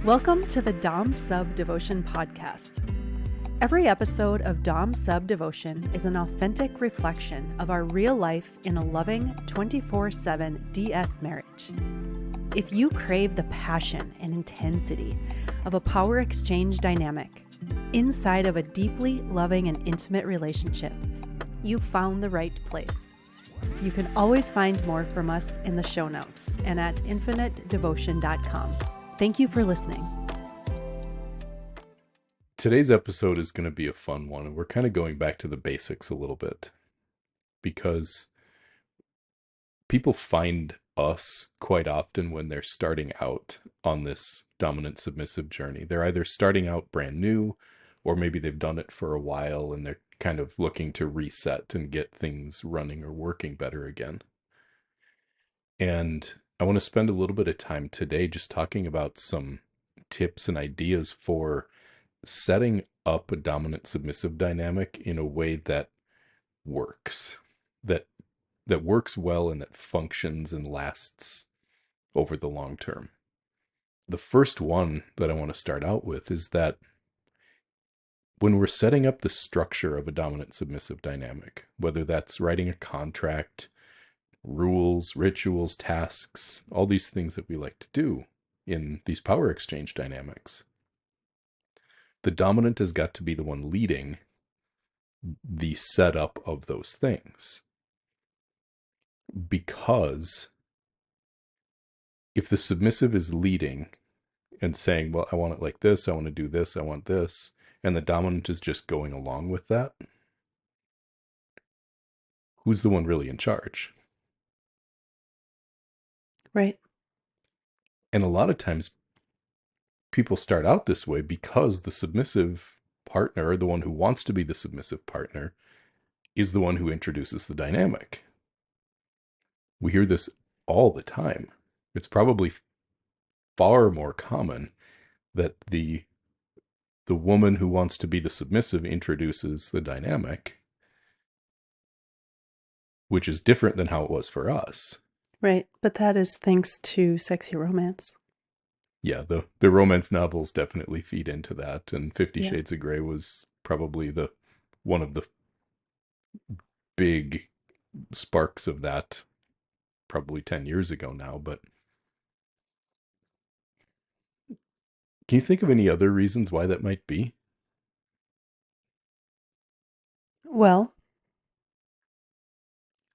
Welcome to the Dom Sub Devotion Podcast. Every episode of Dom Sub Devotion is an authentic reflection of our real life in a loving 24/7 DS marriage. If you crave the passion and intensity of a power exchange dynamic inside of a deeply loving and intimate relationship, you've found the right place. You can always find more from us in the show notes and at infinitedevotion.com. Thank you for listening. Today's episode is going to be a fun one, and we're kind of going back to the basics a little bit because people find us quite often when they're starting out on this dominant-submissive journey. They're either starting out brand new, or maybe they've done it for a while and they're kind of looking to reset and get things running or working better again. And I want to spend a little bit of time today just talking about some tips and ideas for setting up a dominant-submissive dynamic in a way that works, that works well and that functions and lasts over the long term. The first one that I want to start out with is that when we're setting up the structure of a dominant-submissive dynamic, whether that's writing a contract, rules, rituals, tasks, all these things that we like to do in these power exchange dynamics, the dominant has got to be the one leading the setup of those things. Because if the submissive is leading and saying, well, I want it like this, I want to do this, I want this, and the dominant is just going along with that, who's the one really in charge? Right. And a lot of times people start out this way because the submissive partner, the one who wants to be the submissive partner, is the one who introduces the dynamic. We hear this all the time. It's probably far more common that the woman who wants to be the submissive introduces the dynamic, which is different than how it was for us. Right. But that is thanks to sexy romance. Yeah, the romance novels definitely feed into that, and 50 Yeah. Shades of Grey was probably one of the big sparks of that, probably 10 years ago now. But can you think of any other reasons why that might be? Well,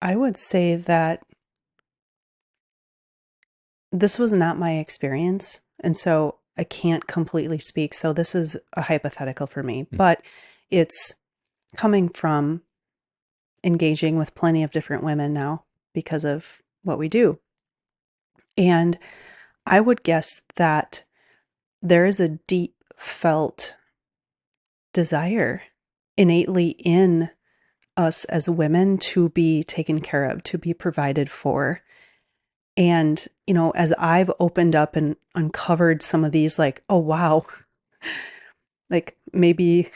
I would say that this was not my experience, and so I can't completely speak. So this is a hypothetical for me, but it's coming from engaging with plenty of different women now because of what we do. And I would guess that there is a deep felt desire innately in us as women to be taken care of, to be provided for. And, as I've opened up and uncovered some of these, like, oh, wow, like maybe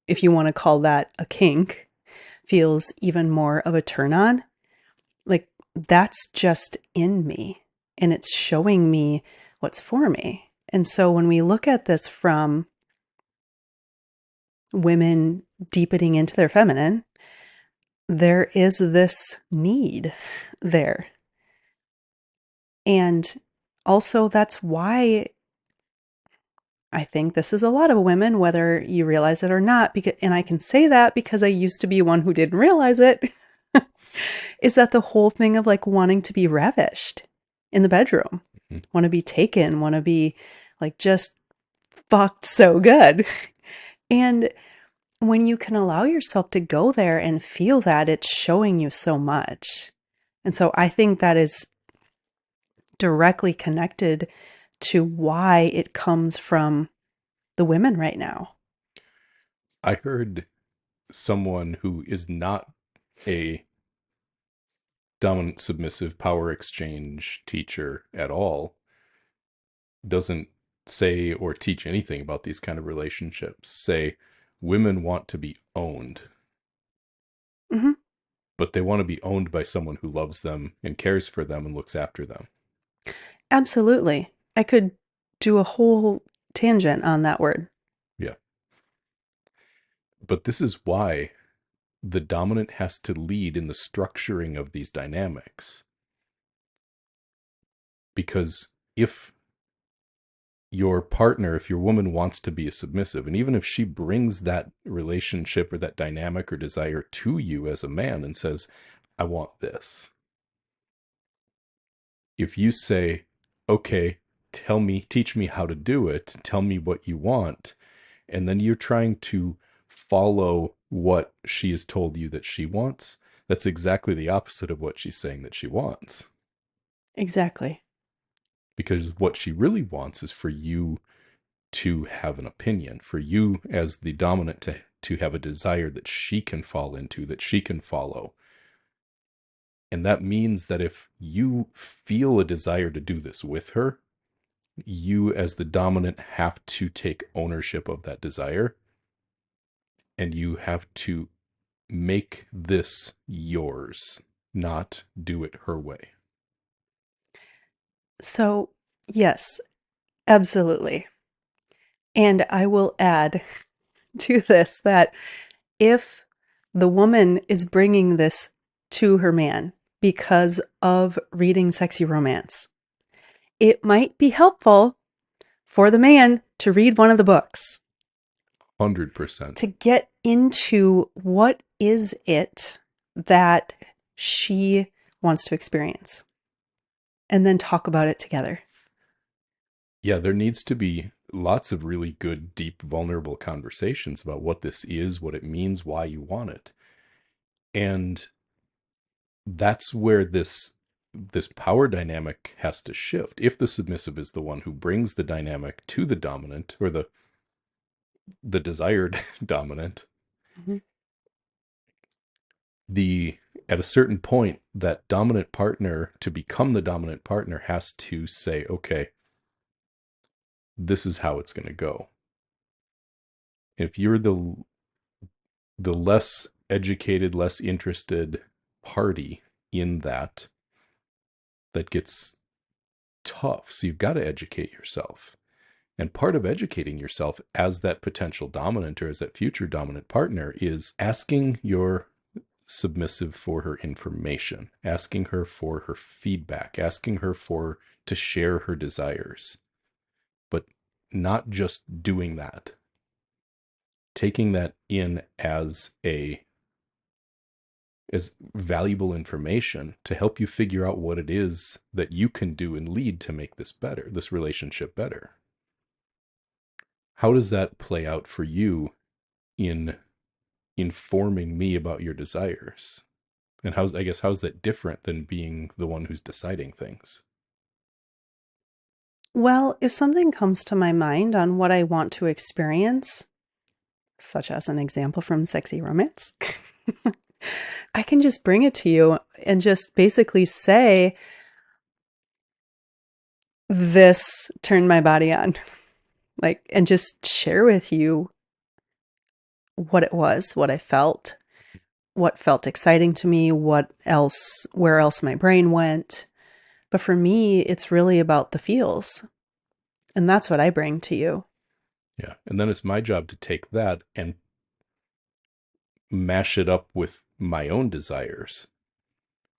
if you want to call that a kink, feels even more of a turn on. Like, that's just in me and it's showing me what's for me. And so when we look at this from women deepening into their feminine, there is this need there. And also that's why I think this is a lot of women, whether you realize it or not, and I can say that because I used to be one who didn't realize it, is that the whole thing of like wanting to be ravished in the bedroom, want to be taken, want to be like just fucked so good. And when you can allow yourself to go there and feel that, it's showing you so much. And so I think that is directly connected to why it comes from the women right now. I heard someone who is not a dominant submissive power exchange teacher at all, doesn't say or teach anything about these kind of relationships, say women want to be owned. Mm-hmm. But they want to be owned by someone who loves them and cares for them and looks after them. Absolutely. I could do a whole tangent on that word. Yeah. But this is why the dominant has to lead in the structuring of these dynamics. Because if your partner, if your woman wants to be a submissive, and even if she brings that relationship or that dynamic or desire to you as a man and says, I want this. If you say, okay, teach me how to do it, tell me what you want, and then you're trying to follow what she has told you that she wants, that's exactly the opposite of what she's saying that she wants. Exactly. Because what she really wants is for you to have an opinion, for you as the dominant to have a desire that she can fall into, that she can follow. And that means that if you feel a desire to do this with her, you as the dominant have to take ownership of that desire, and you have to make this yours, not do it her way. So, yes, absolutely. And I will add to this that if the woman is bringing this to her man because of reading sexy romance, it might be helpful for the man to read one of the books 100%. to get into what is it that she wants to experience and then talk about it together. Yeah, there needs to be lots of really good, deep, vulnerable conversations about what this is, what it means, why you want it. And that's where this power dynamic has to shift. If the submissive is the one who brings the dynamic to the dominant or the desired dominant, Mm-hmm. the at a certain point that dominant partner, to become the dominant partner, has to say, okay, this is how it's going to go. If you're the less educated, less interested party in that gets tough. So you've got to educate yourself. And part of educating yourself as that potential dominant or as that future dominant partner is asking your submissive for her information, asking her for her feedback, asking her for to share her desires, but not just doing that. Taking that in as valuable information to help you figure out what it is that you can do and lead to make this better, this relationship better. How does that play out for you in informing me about your desires? And how's that different than being the one who's deciding things? Well, if something comes to my mind on what I want to experience, such as an example from sexy romance, I can just bring it to you and just basically say, this turned my body on. Like, and just share with you what it was, what I felt, what felt exciting to me, where else my brain went. But for me, it's really about the feels. And that's what I bring to you. Yeah. And then it's my job to take that and mash it up with my own desires.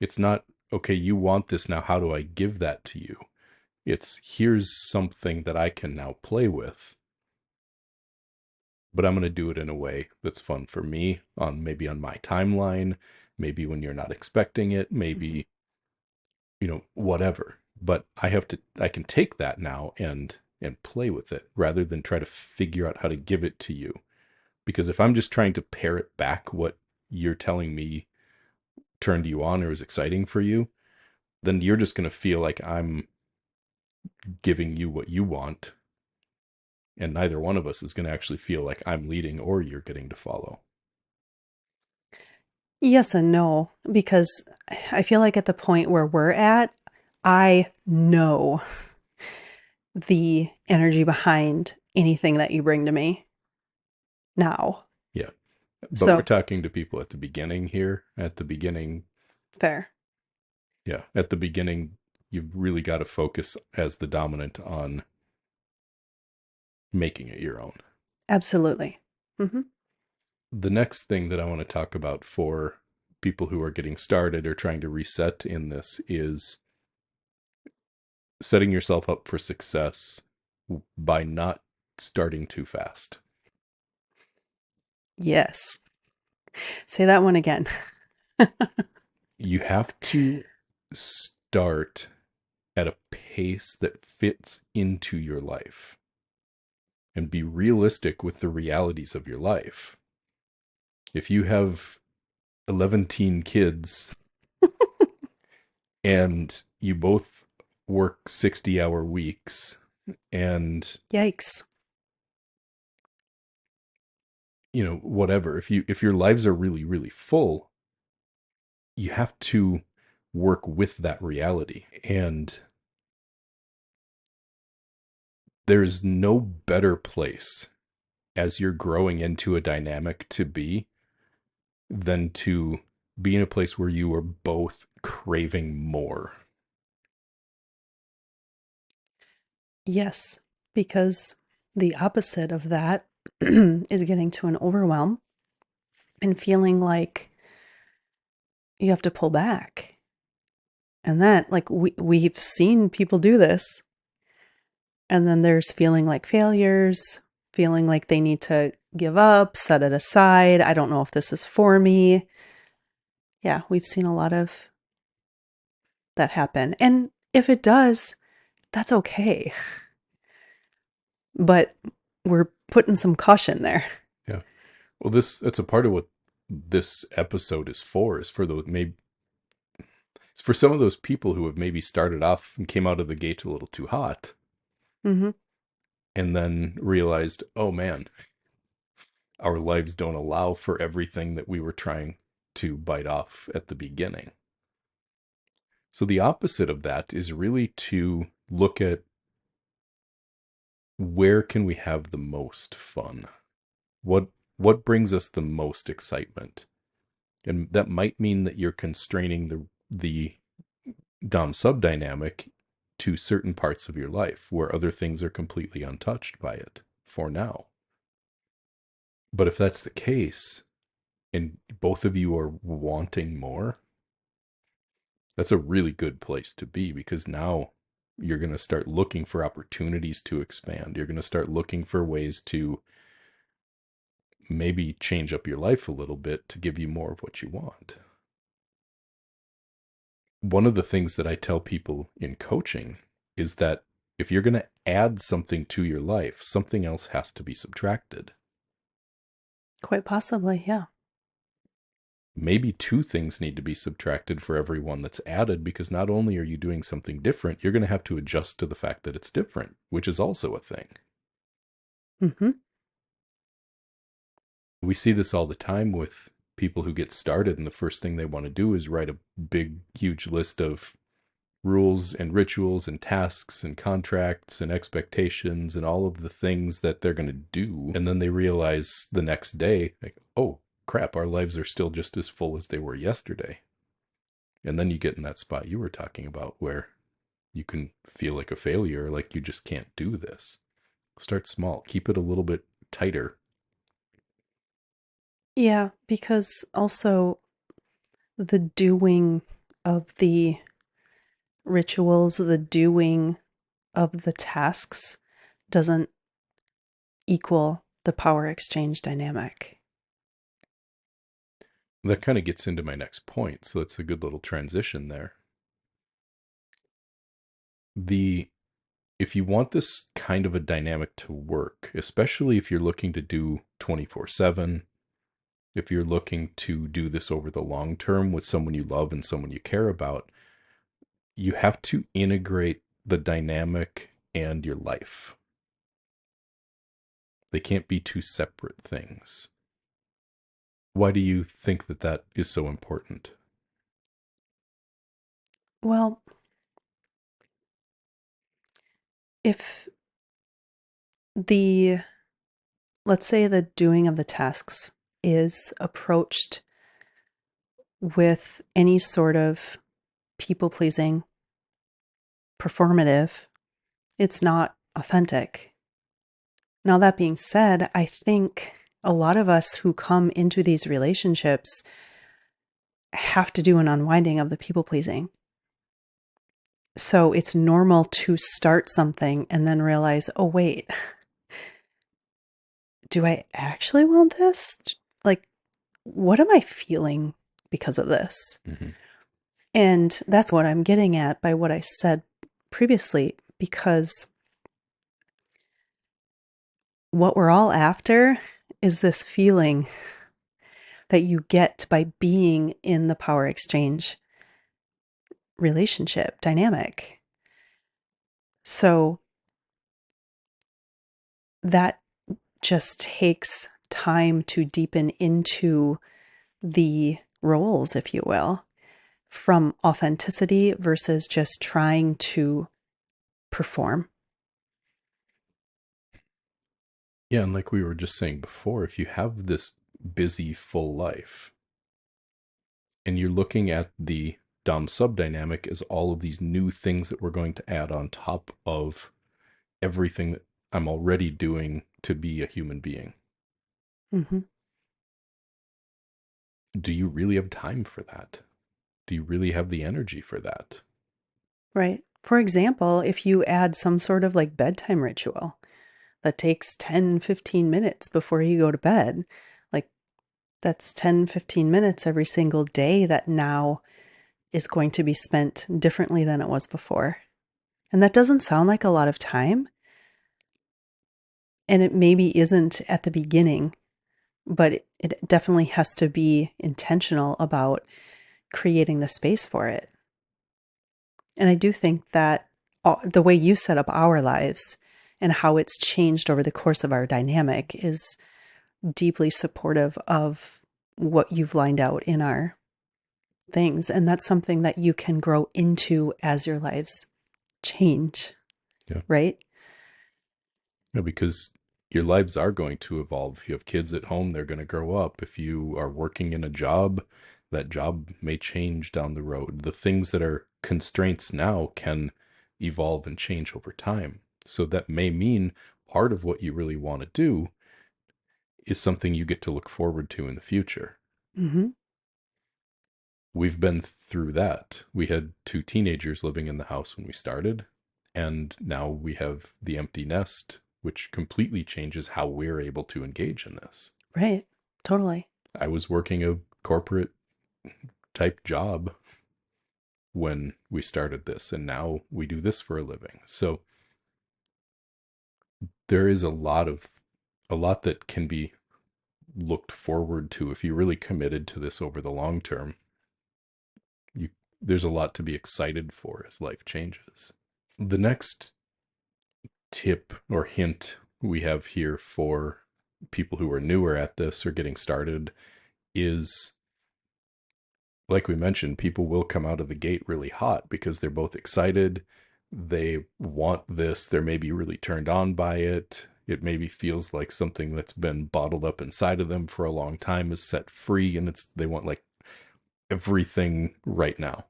It's not, okay, you want this now. How do I give that to you? It's here's something that I can now play with, but I'm going to do it in a way that's fun for me maybe on my timeline, maybe when you're not expecting it, maybe, whatever. But I can take that now and play with it rather than try to figure out how to give it to you. Because if I'm just trying to parrot back what you're telling me turned you on or is exciting for you, then you're just going to feel like I'm giving you what you want. And neither one of us is going to actually feel like I'm leading or you're getting to follow. Yes and no, because I feel like at the point where we're at, I know the energy behind anything that you bring to me now. Yeah. But we're So, talking to people at the beginning here. At the beginning, fair. yeah. At the beginning, you've really got to focus as the dominant on making it your own. Absolutely. Mm-hmm. The next thing that I want to talk about for people who are getting started or trying to reset in this is setting yourself up for success by not starting too fast. Yes. Say that one again. You have to start at a pace that fits into your life and be realistic with the realities of your life. If you have 11 teen kids and you both work 60-hour weeks and Yikes. whatever, if your lives are really really full, you have to work with that reality. And there's no better place as you're growing into a dynamic to be than to be in a place where you are both craving more. Yes, because the opposite of that is getting to an overwhelm and feeling like you have to pull back. And that, like, we've seen people do this. And then there's feeling like failures, feeling like they need to give up, set it aside. I don't know if this is for me. Yeah, we've seen a lot of that happen. And if it does, that's okay. But we're putting some caution there. Yeah. Well, that's a part of what this episode is for, is for those, maybe it's for some of those people who have maybe started off and came out of the gate a little too hot Mm-hmm. and then realized, oh man, our lives don't allow for everything that we were trying to bite off at the beginning. So the opposite of that is really to look at, where can we have the most fun? What brings us the most excitement? And that might mean that you're constraining the dom sub dynamic to certain parts of your life where other things are completely untouched by it for now. But if that's the case and both of you are wanting more, that's a really good place to be, because now you're going to start looking for opportunities to expand. You're going to start looking for ways to maybe change up your life a little bit to give you more of what you want. One of the things that I tell people in coaching is that if you're going to add something to your life, something else has to be subtracted. Quite possibly, yeah. Maybe two things need to be subtracted for every one that's added, because not only are you doing something different, you're going to have to adjust to the fact that it's different, which is also a thing. Mm-hmm. We see this all the time with people who get started, and the first thing they want to do is write a big, huge list of rules and rituals and tasks and contracts and expectations and all of the things that they're going to do. And then they realize the next day, like, oh crap, our lives are still just as full as they were yesterday. And then you get in that spot you were talking about where you can feel like a failure, like you just can't do this. Start small, keep it a little bit tighter. Yeah, because also the doing of the rituals, the doing of the tasks doesn't equal the power exchange dynamic. That kind of gets into my next point, so it's a good little transition there. If you want this kind of a dynamic to work, especially if you're looking to do 24/7, if you're looking to do this over the long term with someone you love and someone you care about, you have to integrate the dynamic and your life. They can't be two separate things. Why do you think that that is so important? Well, if the, let's say the doing of the tasks is approached with any sort of people pleasing, performative, it's not authentic. Now, that being said, I think a lot of us who come into these relationships have to do an unwinding of the people pleasing. So it's normal to start something and then realize, oh, wait, do I actually want this? Like, what am I feeling because of this? Mm-hmm. And that's what I'm getting at by what I said previously, because what we're all after is this feeling that you get by being in the power exchange relationship dynamic. So that just takes time to deepen into the roles, if you will, from authenticity versus just trying to perform. Yeah, and like we were just saying before, if you have this busy, full life and you're looking at the Dom sub dynamic as all of these new things that we're going to add on top of everything that I'm already doing to be a human being, Mm-hmm. do you really have time for that? Do you really have the energy for that? Right. For example, if you add some sort of like bedtime ritual that takes 10, 15 minutes before you go to bed, like that's 10, 15 minutes every single day that now is going to be spent differently than it was before. And that doesn't sound like a lot of time. And it maybe isn't at the beginning, but it definitely has to be intentional about creating the space for it. And I do think that the way you set up our lives and how it's changed over the course of our dynamic is deeply supportive of what you've lined out in our things. And that's something that you can grow into as your lives change, Yeah. right? Yeah, because your lives are going to evolve. If you have kids at home, they're going to grow up. If you are working in a job, that job may change down the road. The things that are constraints now can evolve and change over time. So that may mean part of what you really want to do is something you get to look forward to in the future. Mm-hmm. We've been through that. We had two teenagers living in the house when we started, and now we have the empty nest, which completely changes how we're able to engage in this. Right. Totally. I was working a corporate type job when we started this, and now we do this for a living. So there is a lot that can be looked forward to if you're really committed to this over the long term. You, there's a lot to be excited for as life changes. The next tip or hint we have here for people who are newer at this or getting started is, like we mentioned, people will come out of the gate really hot because they're both excited. They want this. They're maybe really turned on by it. It maybe feels like something that's been bottled up inside of them for a long time is set free, and they want like everything right now.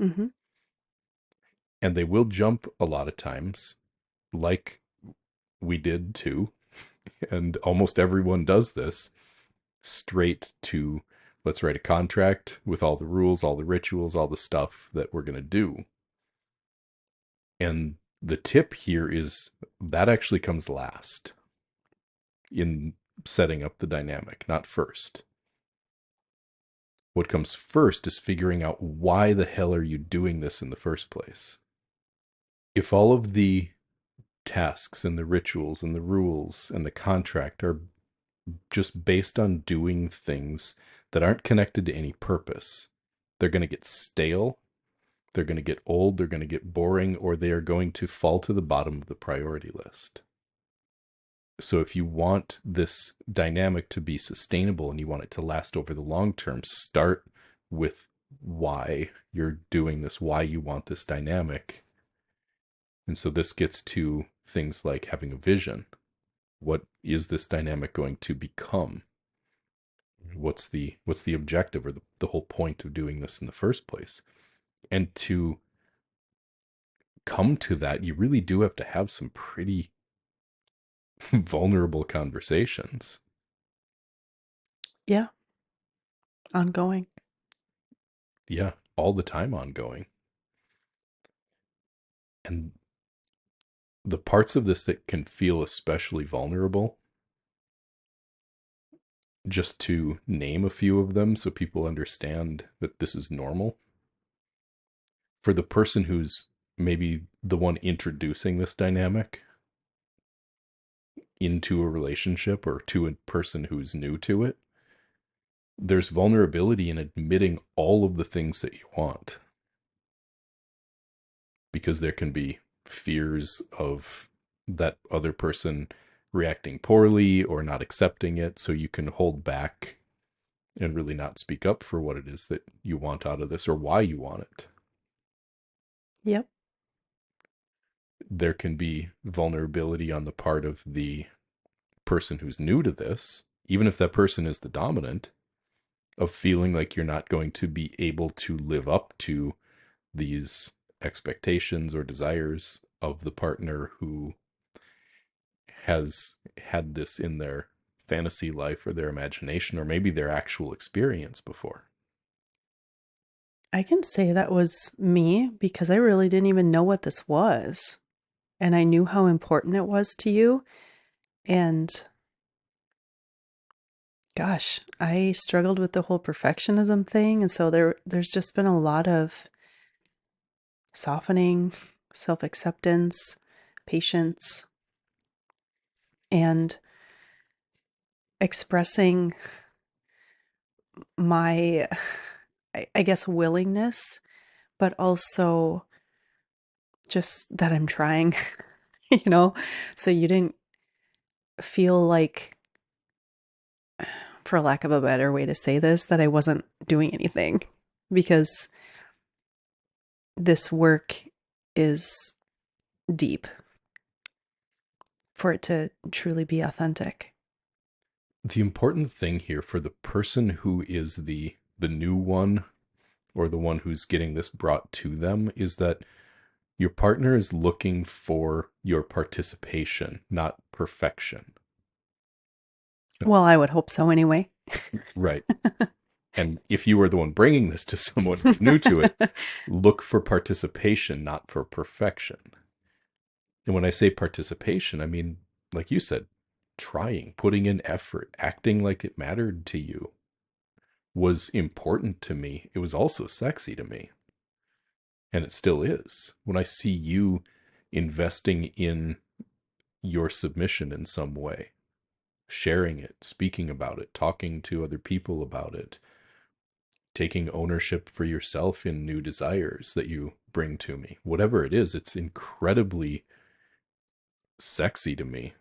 Mm-hmm. And they will jump a lot of times, like we did too. And almost everyone does this straight to, let's write a contract with all the rules, all the rituals, all the stuff that we're going to do. And the tip here is that actually comes last in setting up the dynamic, not first. What comes first is figuring out why the hell are you doing this in the first place? If all of the tasks and the rituals and the rules and the contract are just based on doing things that aren't connected to any purpose, they're going to get stale, they're going to get old, they're going to get boring, or they are going to fall to the bottom of the priority list. So if you want this dynamic to be sustainable and you want it to last over the long term, start with why you're doing this, why you want this dynamic. And so this gets to things like having a vision. What is this dynamic going to become? What's the objective or the whole point of doing this in the first place? And to come to that, you really do have to have some pretty vulnerable conversations. Yeah, ongoing. Yeah, all the time ongoing. And the parts of this that can feel especially vulnerable, just to name a few of them so people understand that this is normal. For the person who's maybe the one introducing this dynamic into a relationship or to a person who's new to it, there's vulnerability in admitting all of the things that you want, because there can be fears of that other person reacting poorly or not accepting it. So you can hold back and really not speak up for what it is that you want out of this or why you want it. Yep. There can be vulnerability on the part of the person who's new to this, even if that person is the dominant, of feeling like you're not going to be able to live up to these expectations or desires of the partner who has had this in their fantasy life or their imagination or maybe their actual experience before. I can say that was me because I really didn't even know what this was. And I knew how important it was to you. And gosh, I struggled with the whole perfectionism thing. And so there's just been a lot of softening, self-acceptance, patience, and expressing my, I guess, willingness, but also just that I'm trying, you know? So you didn't feel like, for lack of a better way to say this, that I wasn't doing anything because this work is deep for it to truly be authentic. The important thing here for the person who is the new one or the one who's getting this brought to them is that your partner is looking for your participation, not perfection. Well, I would hope so anyway. Right. And if you were the one bringing this to someone who's new to it, look for participation, not for perfection. And when I say participation, I mean, like you said, trying, putting in effort, acting like it mattered to you was important to me. It was also sexy to me. And it still is. When I see you investing in your submission in some way, sharing it, speaking about it, talking to other people about it, taking ownership for yourself in new desires that you bring to me, whatever it is, it's incredibly sexy to me.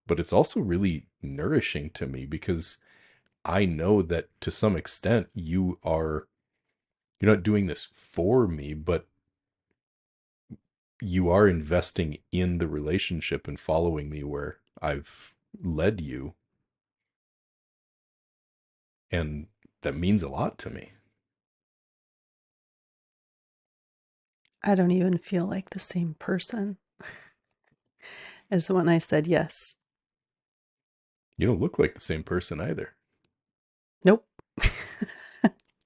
But it's also really nourishing to me because I know that to some extent you're not doing this for me, but you are investing in the relationship and following me where I've led you. And that means a lot to me. I don't even feel like the same person as when I said yes. You don't look like the same person either. Nope.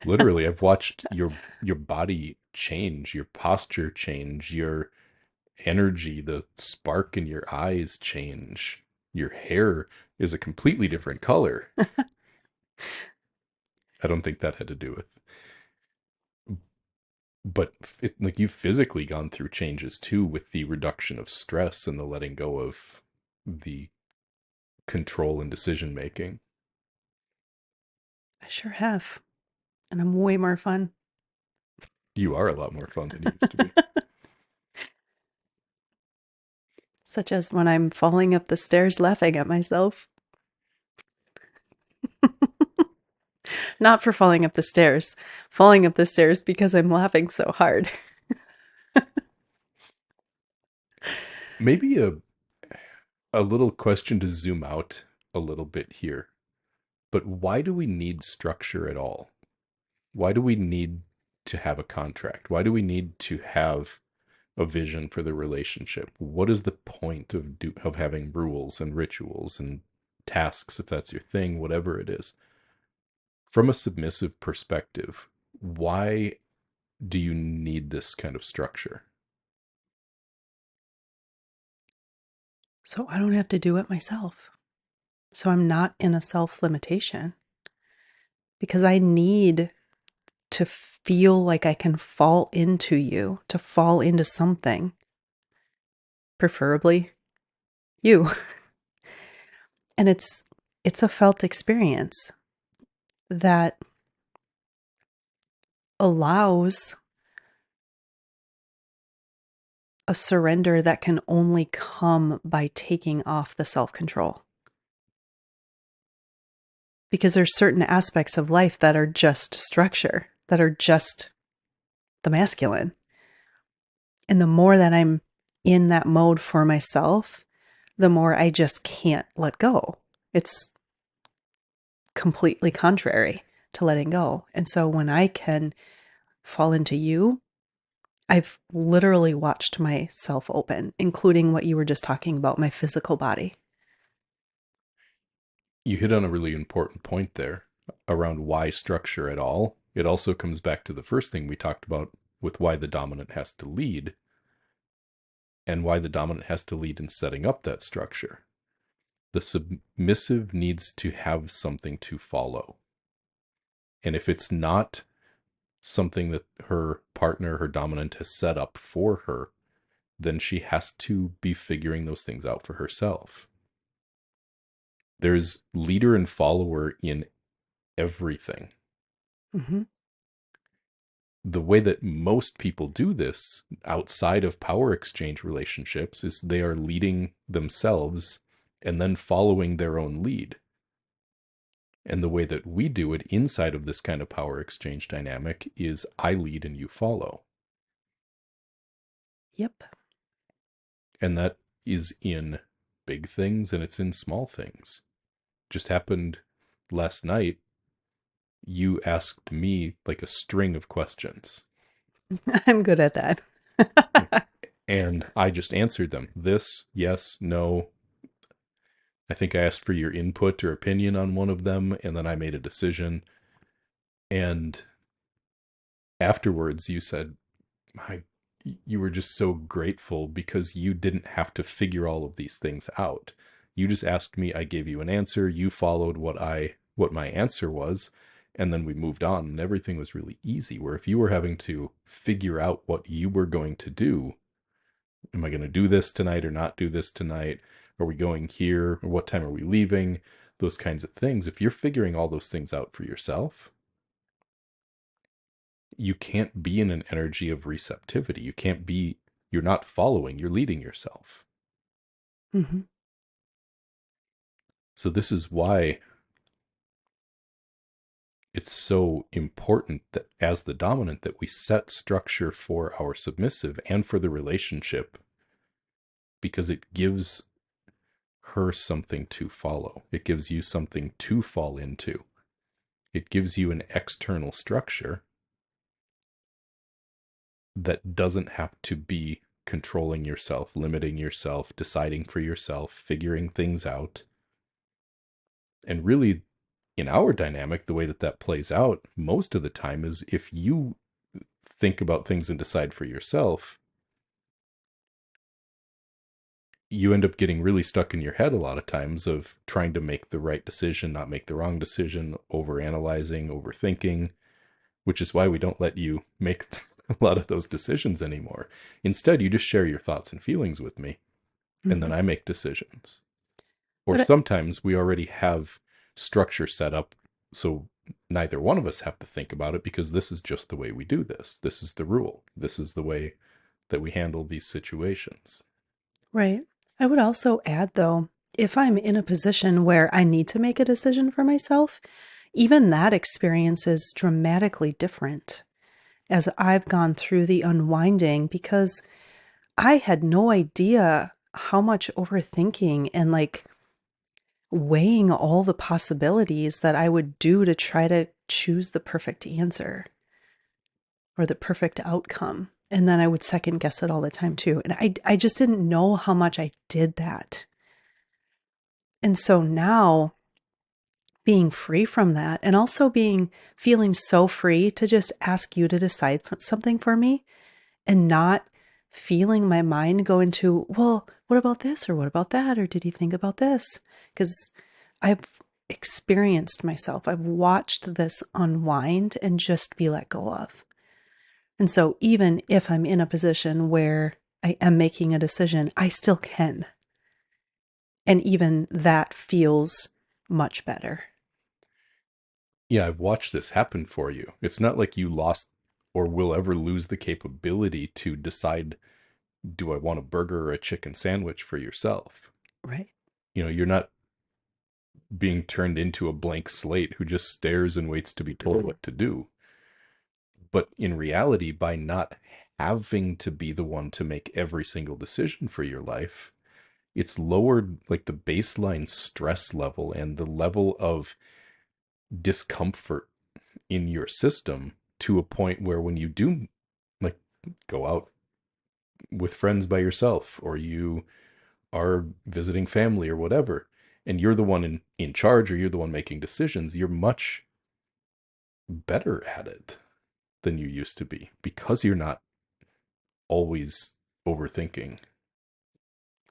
Literally, I've watched your body change, your posture change, your energy, the spark in your eyes change. Your hair is a completely different color. I don't think that had to do with, but like you've physically gone through changes too with the reduction of stress and the letting go of the control and decision making. I sure have. And I'm way more fun. You are a lot more fun than you used to be. Such as when I'm falling up the stairs laughing at myself. Not for falling up the stairs because I'm laughing so hard. Maybe a little question to zoom out a little bit here. But why do we need structure at all? Why do we need to have a contract? Why do we need to have a vision for the relationship? What is the point of having rules and rituals and tasks, if that's your thing, whatever it is? From a submissive perspective, why do you need this kind of structure? So I don't have to do it myself. So I'm not in a self-limitation because I need to feel like I can fall into you, to fall into something, preferably you. And it's a felt experience that allows a surrender that can only come by taking off the self-control. Because there's certain aspects of life that are just structure, that are just the masculine. And the more that I'm in that mode for myself, the more I just can't let go. It's completely contrary to letting go. And so when I can fall into you, I've literally watched myself open, including what you were just talking about, my physical body. You hit on a really important point there around why structure at all. It also comes back to the first thing we talked about with why the dominant has to lead and why the dominant has to lead in setting up that structure. The submissive needs to have something to follow. And if it's not something that her partner, her dominant, has set up for her, then she has to be figuring those things out for herself. There's leader and follower in everything. Mm-hmm. The way that most people do this outside of power exchange relationships is they are leading themselves and then following their own lead. And the way that we do it inside of this kind of power exchange dynamic is I lead and you follow. Yep. And that is in big things and it's in small things. Just happened last night. You asked me like a string of questions. I'm good at that. And I just answered them. This, yes, no. I think I asked for your input or opinion on one of them, and then I made a decision. And afterwards, you said, "My, you were just so grateful because you didn't have to figure all of these things out. You just asked me, I gave you an answer, you followed what my answer was, and then we moved on, and everything was really easy. Where if you were having to figure out what you were going to do, am I going to do this tonight or not do this tonight? Are we going here? What time are we leaving? Those kinds of things. If you're figuring all those things out for yourself, you can't be in an energy of receptivity. You're not following, you're leading yourself. Mm-hmm. So this is why it's so important that as the dominant that we set structure for our submissive and for the relationship, because it gives her something to follow. It gives you something to fall into. It gives you an external structure that doesn't have to be controlling yourself, limiting yourself, deciding for yourself, figuring things out. And really, in our dynamic, the way that that plays out most of the time is if you think about things and decide for yourself, you end up getting really stuck in your head a lot of times of trying to make the right decision, not make the wrong decision, overanalyzing, overthinking, which is why we don't let you make a lot of those decisions anymore. Instead, you just share your thoughts and feelings with me, and then Mm-hmm. I make decisions. Or But sometimes we already have structure set up, so neither one of us have to think about it because this is just the way we do this. This is the rule. This is the way that we handle these situations. right. I would also add, though, if I'm in a position where I need to make a decision for myself, even that experience is dramatically different as I've gone through the unwinding because I had no idea how much overthinking and like weighing all the possibilities that I would do to try to choose the perfect answer or the perfect outcome. And then I would second guess it all the time too. And I just didn't know how much I did that. And so now being free from that and also feeling so free to just ask you to decide something for me and not feeling my mind go into, well, what about this? Or what about that? Or did he think about this? Because I've experienced myself, I've watched this unwind and just be let go of. And so even if I'm in a position where I am making a decision, I still can. And even that feels much better. Yeah, I've watched this happen for you. It's not like you lost or will ever lose the capability to decide, do I want a burger or a chicken sandwich for yourself? Right. You're not being turned into a blank slate who just stares and waits to be told what to do. But in reality, by not having to be the one to make every single decision for your life, it's lowered like the baseline stress level and the level of discomfort in your system to a point where when you do like go out with friends by yourself, or you are visiting family or whatever, and you're the one in charge, or you're the one making decisions, you're much better at it than you used to be because you're not always overthinking.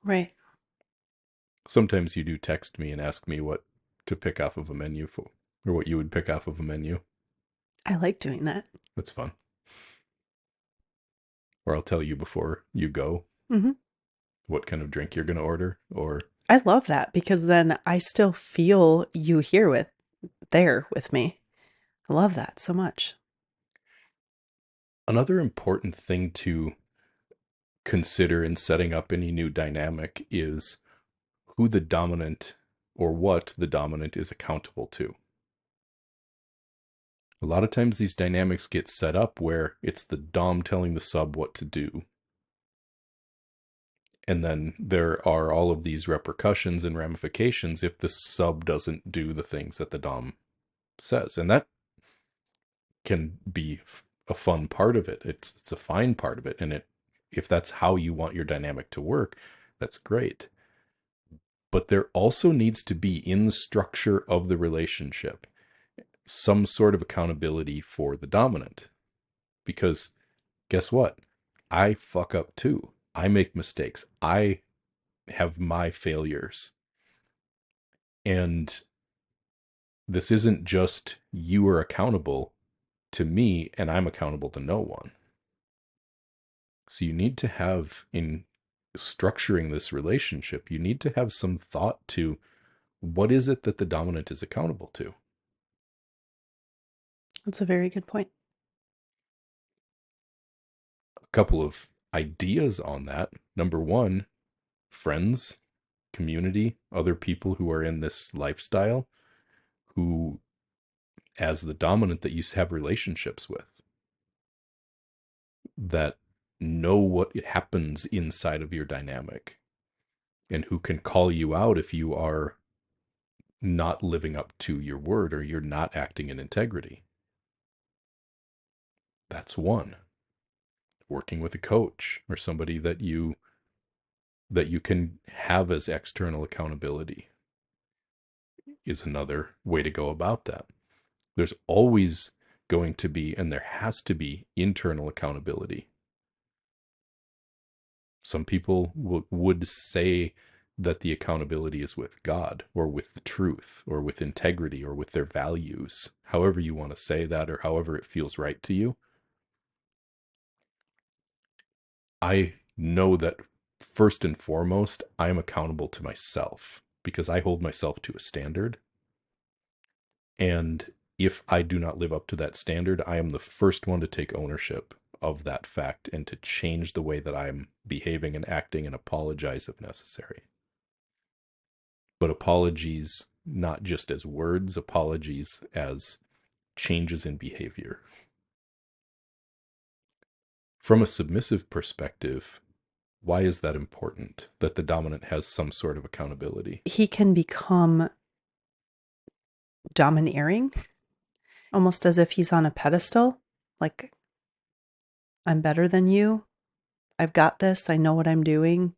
Right. Sometimes you do text me and ask me what to pick off of a menu for, or what you would pick off of a menu. I like doing that. That's fun. Or I'll tell you before you go Hmm. what kind of drink you're going to order. Or I love that because then I still feel you there with me. I love that so much. another important thing to consider in setting up any new dynamic is who the dominant or what the dominant is accountable to. A lot of times these dynamics get set up where it's the dom telling the sub what to do. And then there are all of these repercussions and ramifications if the sub doesn't do the things that the dom says. And that can be a fun part of it. It's a fine part of it. And if that's how you want your dynamic to work, that's great. But there also needs to be in the structure of the relationship some sort of accountability for the dominant. Because guess what? I fuck up too. I make mistakes. I have my failures. And this isn't just you are accountable to me and I'm accountable to no one. So you need to have, in structuring this relationship, you need to have some thought to what is it that the dominant is accountable to. That's a very good point. A couple of ideas on that. Number one, friends, community, other people who are in this lifestyle who, as the dominant, that you have relationships with, that know what happens inside of your dynamic and who can call you out if you are not living up to your word or you're not acting in integrity. That's one. Working with a coach or somebody that you can have as external accountability is another way to go about that. There's always going to be, and there has to be, internal accountability. Some people would say that the accountability is with God or with the truth or with integrity or with their values, however you want to say that or however it feels right to you. I know that first and foremost, I am accountable to myself because I hold myself to a standard. And if I do not live up to that standard, I am the first one to take ownership of that fact and to change the way that I'm behaving and acting and apologize if necessary. But apologies not just as words, apologies as changes in behavior. From a submissive perspective, why is that important that the dominant has some sort of accountability? He can become domineering, almost as if he's on a pedestal. Like, I'm better than you. I've got this. I know what I'm doing.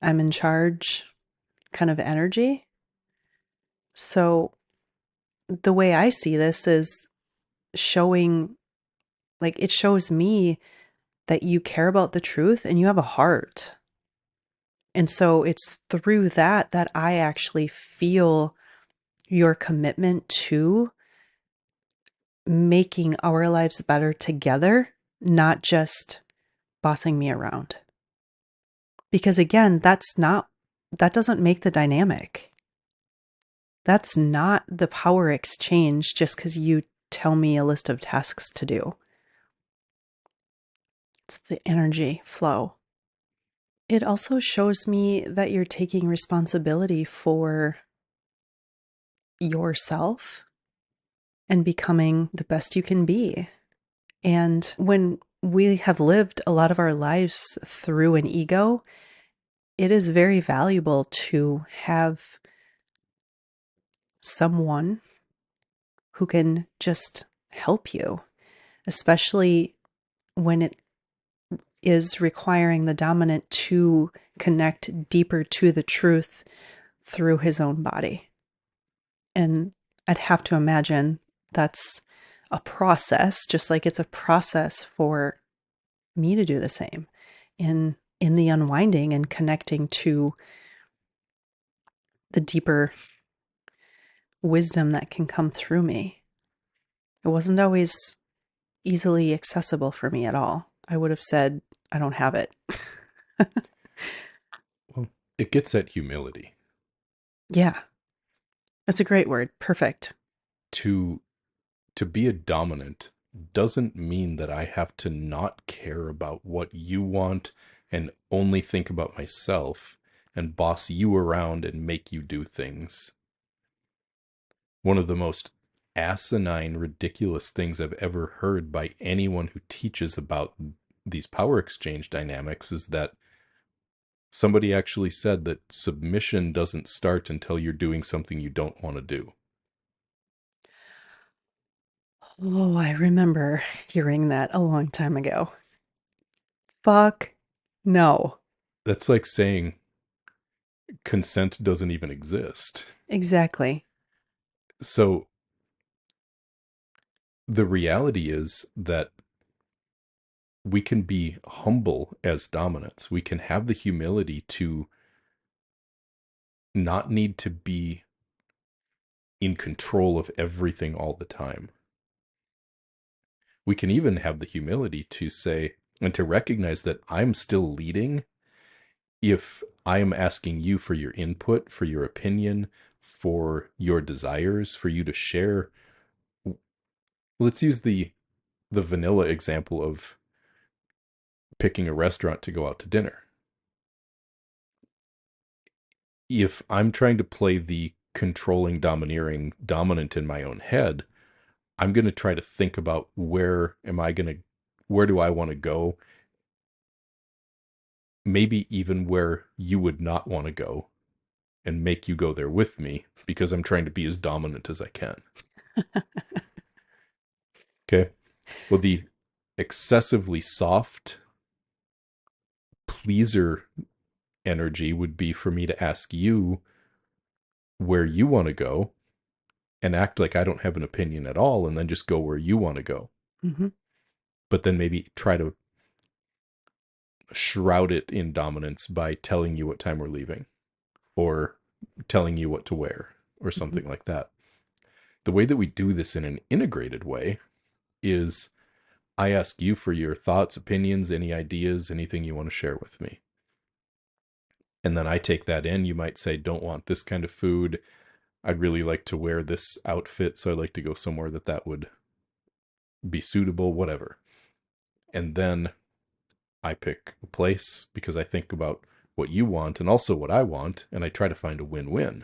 I'm in charge kind of energy. So the way I see this is showing, like, it shows me that you care about the truth and you have a heart. And so it's through that that I actually feel your commitment to making our lives better together, not just bossing me around. Because again, that doesn't make the dynamic. That's not the power exchange just because you tell me a list of tasks to do. It's the energy flow. It also shows me that you're taking responsibility for yourself and becoming the best you can be. And when we have lived a lot of our lives through an ego, it is very valuable to have someone who can just help you, especially when it is requiring the dominant to connect deeper to the truth through his own body. And I'd have to imagine that's a process, just like it's a process for me to do the same in the unwinding and connecting to the deeper wisdom that can come through me. It wasn't always easily accessible for me at all. I would have said, I don't have it. Well, it gets at humility. Yeah, that's a great word. Perfect. To be a dominant doesn't mean that I have to not care about what you want and only think about myself and boss you around and make you do things. One of the most asinine, ridiculous things I've ever heard by anyone who teaches about these power exchange dynamics is that somebody actually said that submission doesn't start until you're doing something you don't want to do. Oh, I remember hearing that a long time ago. Fuck no. That's like saying consent doesn't even exist. Exactly. So the reality is that we can be humble as dominants. We can have the humility to not need to be in control of everything all the time. We can even have the humility to say and to recognize that I'm still leading if I am asking you for your input, for your opinion, for your desires, for you to share. Let's use the vanilla example of picking a restaurant to go out to dinner. If I'm trying to play the controlling, domineering dominant in my own head, I'm going to try to think about where do I want to go? Maybe even where you would not want to go and make you go there with me because I'm trying to be as dominant as I can. Okay. Well, the excessively soft pleaser energy would be for me to ask you where you want to go and act like I don't have an opinion at all and then just go where you want to go. Mm-hmm. But then maybe try to shroud it in dominance by telling you what time we're leaving or telling you what to wear or Mm-hmm. something like that. The way that we do this in an integrated way is I ask you for your thoughts, opinions, any ideas, anything you want to share with me. And then I take that in. You might say, don't want this kind of food. I'd really like to wear this outfit, so I'd like to go somewhere that would be suitable, whatever. And then I pick a place because I think about what you want and also what I want, and I try to find a win-win.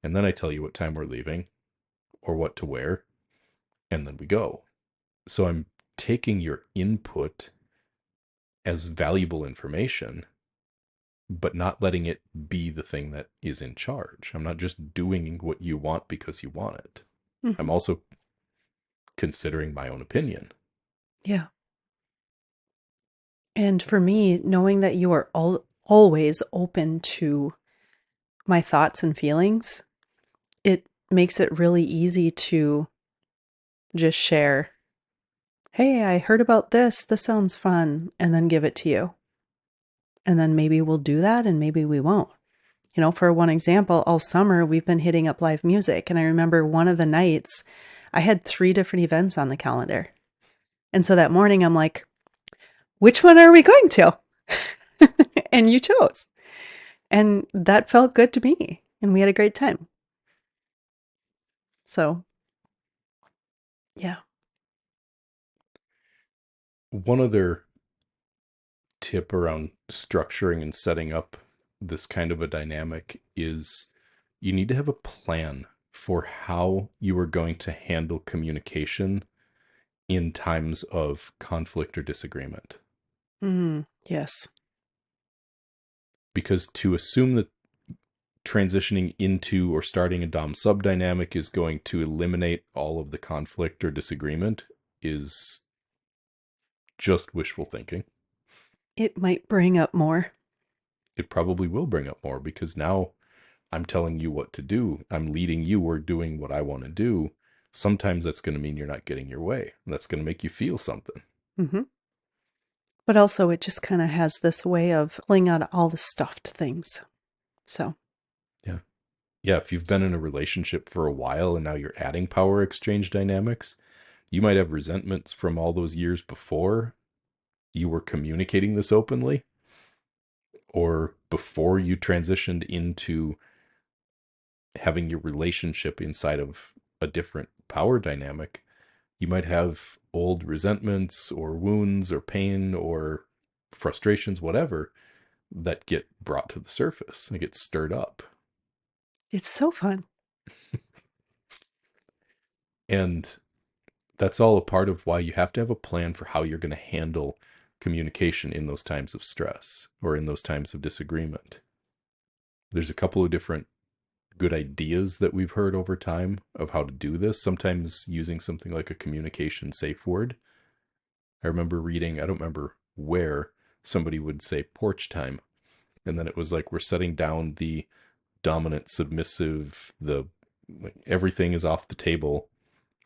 And then I tell you what time we're leaving or what to wear, and then we go. So I'm taking your input as valuable information, but not letting it be the thing that is in charge. I'm not just doing what you want because you want it. Mm-hmm. I'm also considering my own opinion. Yeah. And for me, knowing that you are always open to my thoughts and feelings, it makes it really easy to just share, hey, I heard about this. This sounds fun. And then give it to you. And then maybe we'll do that and maybe we won't. For one example, all summer we've been hitting up live music. And I remember one of the nights I had 3 different events on the calendar. And so that morning I'm like, which one are we going to? And you chose. And that felt good to me. And we had a great time. So, yeah. One other tip around structuring and setting up this kind of a dynamic is you need to have a plan for how you are going to handle communication in times of conflict or disagreement. Yes. Because to assume that transitioning into or starting a Dom sub dynamic is going to eliminate all of the conflict or disagreement is just wishful thinking. It might bring up more. It probably will bring up more because now I'm telling you what to do. I'm leading you or doing what I want to do. Sometimes that's going to mean you're not getting your way. That's going to make you feel something. Mm-hmm. But also, it just kind of has this way of pulling out all the stuffed things. So, Yeah. Yeah. If you've been in a relationship for a while and now you're adding power exchange dynamics, you might have resentments from all those years before you were communicating this openly or before you transitioned into having your relationship inside of a different power dynamic. You might have old resentments or wounds or pain or frustrations, whatever, that get brought to the surface and get stirred up. it's so fun. And that's all a part of why you have to have a plan for how you're going to handle communication in those times of stress or in those times of disagreement. There's a couple of different good ideas that we've heard over time of how to do this, sometimes using something like a communication safe word. I remember reading, I don't remember where, somebody would say porch time. And then it was like, we're setting down the dominant, submissive, like, everything is off the table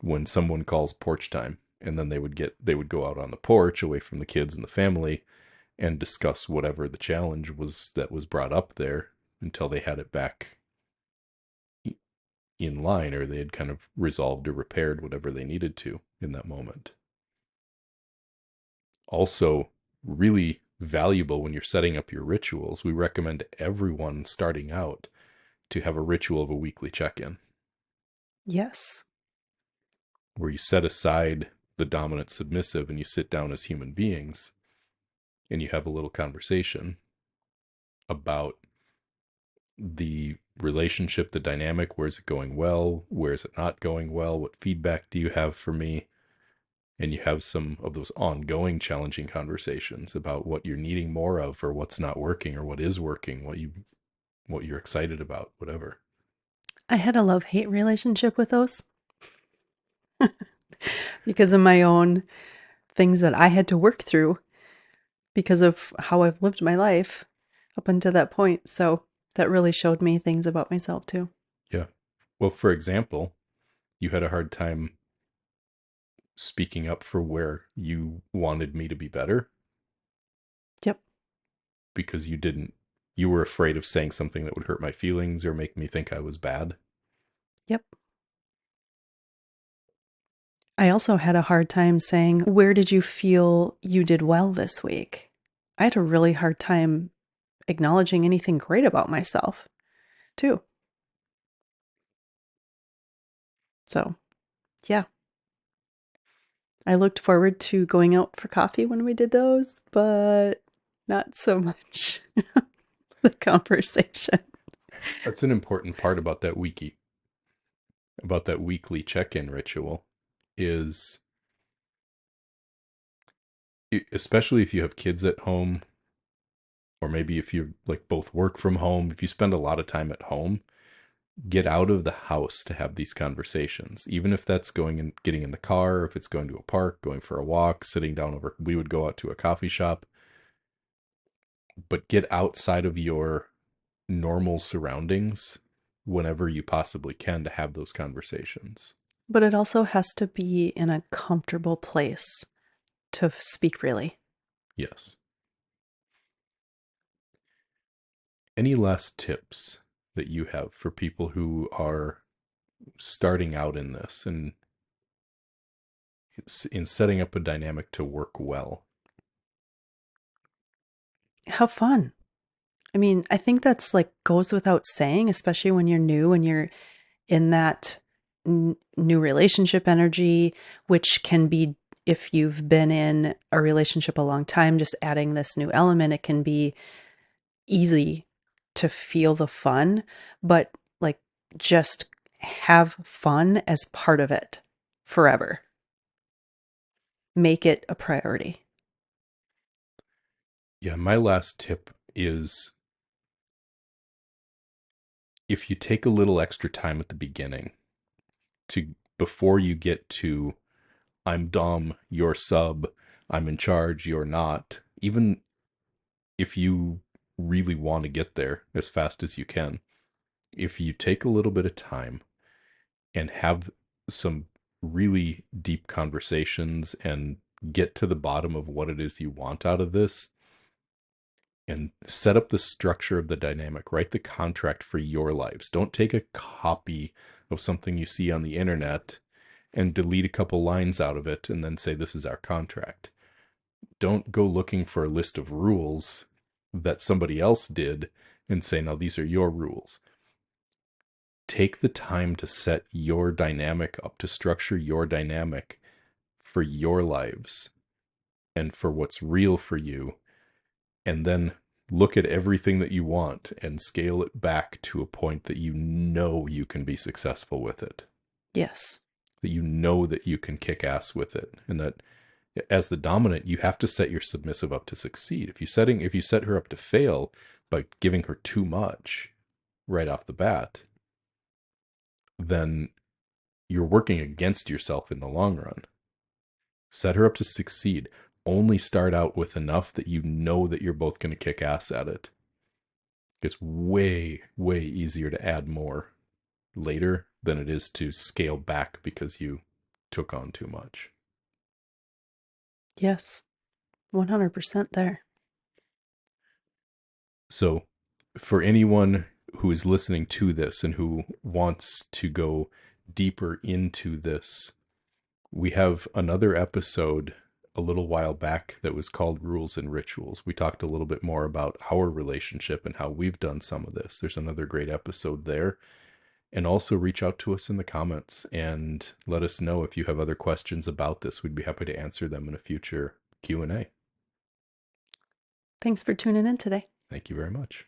when someone calls porch time. And then they would go out on the porch away from the kids and the family and discuss whatever the challenge was that was brought up there until they had it back in line or they had kind of resolved or repaired whatever they needed to in that moment. Also, really valuable when you're setting up your rituals, we recommend everyone starting out to have a ritual of a weekly check-in Yes. where you set aside the dominant submissive and you sit down as human beings and you have a little conversation about the relationship, the dynamic. Where's it going well? Where is it not going well? What feedback do you have for me? And you have some of those ongoing challenging conversations about what you're needing more of or what's not working or what is working, what you're excited about, whatever. I had a love-hate relationship with those because of my own things that I had to work through because of how I've lived my life up until that point. So that really showed me things about myself too. Yeah. Well, for example, you had a hard time speaking up for where you wanted me to be better Yep. because you were afraid of saying something that would hurt my feelings or make me think I was bad. Yep. I also had a hard time saying, where did you feel you did well this week? I had a really hard time acknowledging anything great about myself too. So, yeah. I looked forward to going out for coffee when we did those, but not so much the conversation. That's an important part about that weekly check-in ritual is especially if you have kids at home or maybe if you like both work from home, if you spend a lot of time at home, get out of the house to have these conversations. Even if that's going and getting in the car, if it's going to a park, going for a walk, sitting down we would go out to a coffee shop. but get outside of your normal surroundings whenever you possibly can to have those conversations. But it also has to be in a comfortable place to speak freely. Yes. Any last tips that you have for people who are starting out in this and in setting up a dynamic to work well? Have fun. I mean, I think that's like goes without saying, especially when you're new and you're in that new relationship energy, which can be, if you've been in a relationship a long time, just adding this new element, it can be easy to feel the fun, but like just have fun as part of it forever. Make it a priority. Yeah, my last tip is if you take a little extra time at the beginning to before you get to I'm Dom, you're sub, I'm in charge, you're not, even if you really want to get there as fast as you can, if you take a little bit of time and have some really deep conversations and get to the bottom of what it is you want out of this and set up the structure of the dynamic, write the contract for your lives. Don't take a copy of something you see on the internet and delete a couple lines out of it and then say, this is our contract. Don't go looking for a list of rules that somebody else did and say, no, these are your rules. Take the time to set your dynamic up, to structure your dynamic for your lives and for what's real for you. And then look at everything that you want and scale it back to a point that you know you can be successful with it. Yes. That you know that you can kick ass with it. And that as the dominant, you have to set your submissive up to succeed. If you set her up to fail by giving her too much right off the bat, then you're working against yourself in the long run. Set her up to succeed. Only start out with enough that you know that you're both going to kick ass at it. It's way, way easier to add more later than it is to scale back because you took on too much. Yes. 100% there. So, for anyone who is listening to this and who wants to go deeper into this, we have another episode a little while back that was called Rules and Rituals. We talked a little bit more about our relationship and how we've done some of this. There's another great episode there. And also reach out to us in the comments and let us know if you have other questions about this. We'd be happy to answer them in a future Q&A. Thanks for tuning in today. Thank you very much.